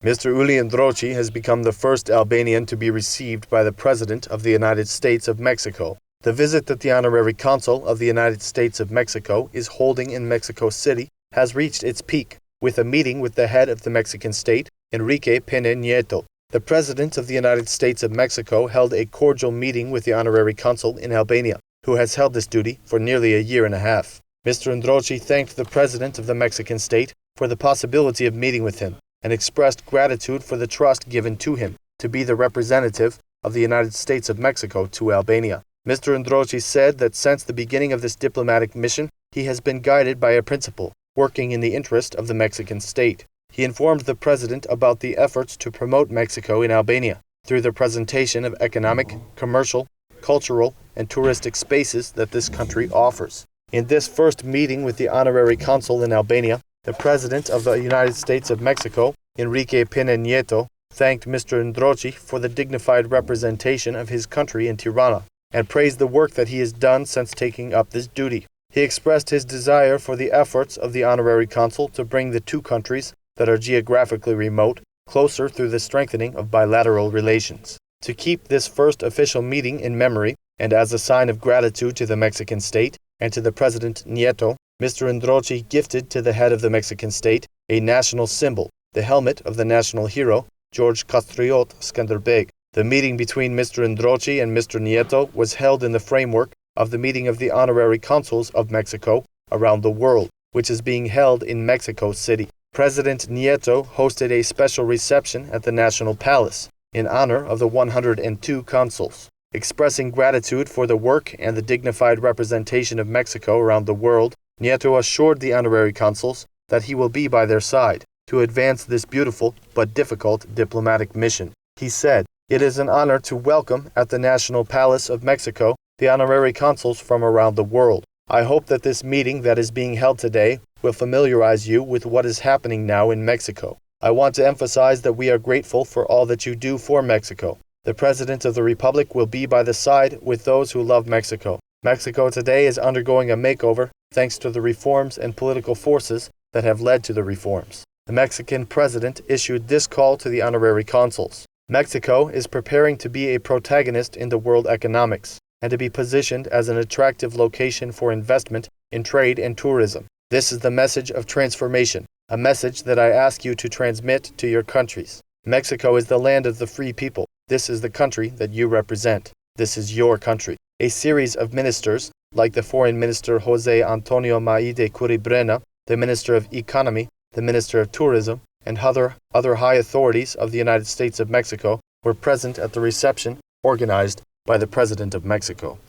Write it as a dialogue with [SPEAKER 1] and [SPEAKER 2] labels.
[SPEAKER 1] Mr. Ylli Ndroqi has become the first Albanian to be received by the President of the United States of Mexico. The visit that the Honorary Consul of the United States of Mexico is holding in Mexico City has reached its peak, with a meeting with the head of the Mexican state, Enrique Pena Nieto. The President of the United States of Mexico held a cordial meeting with the Honorary Consul in Albania, who has held this duty for nearly a year and a half. Mr. Ndroqi thanked the President of the Mexican state for the possibility of meeting with him, and expressed gratitude for the trust given to him to be the representative of the United States of Mexico to Albania. Mr. Ndroqi said that since the beginning of this diplomatic mission, he has been guided by a principle, working in the interest of the Mexican state. He informed the President about the efforts to promote Mexico in Albania through the presentation of economic, commercial, cultural, and touristic spaces that this country offers. In this first meeting with the Honorary Consul in Albania, the President of the United States of Mexico, Enrique Pena Nieto, thanked Mr. Ndroqi for the dignified representation of his country in Tirana, and praised the work that he has done since taking up this duty. He expressed his desire for the efforts of the Honorary Consul to bring the two countries that are geographically remote closer through the strengthening of bilateral relations. To keep this first official meeting in memory, and as a sign of gratitude to the Mexican state and to the President Nieto, Mr. Ndroqi gifted to the head of the Mexican state a national symbol, the helmet of the national hero, George Castriot Skanderbeg. The meeting between Mr. Ndroqi and Mr. Nieto was held in the framework of the meeting of the Honorary Consuls of Mexico around the world, which is being held in Mexico City. President Nieto hosted a special reception at the National Palace in honor of the 102 consuls. Expressing gratitude for the work and the dignified representation of Mexico around the world, Nieto assured the honorary consuls that he will be by their side to advance this beautiful but difficult diplomatic mission. He said, "It is an honor to welcome at the National Palace of Mexico the honorary consuls from around the world. I hope that this meeting that is being held today will familiarize you with what is happening now in Mexico. I want to emphasize that we are grateful for all that you do for Mexico. The President of the Republic will be by the side with those who love Mexico. Mexico today is undergoing a makeover thanks to the reforms and political forces that have led to the reforms." The Mexican president issued this call to the honorary consuls. Mexico is preparing to be a protagonist in the world economics and to be positioned as an attractive location for investment in trade and tourism. This is the message of transformation, a message that I ask you to transmit to your countries. Mexico is the land of the free people. This is the country that you represent. This is your country. A series of ministers, like the Foreign Minister Jose Antonio Maide Curibrena, the Minister of Economy, the Minister of Tourism, and other high authorities of the United States of Mexico, were present at the reception organized by the President of Mexico.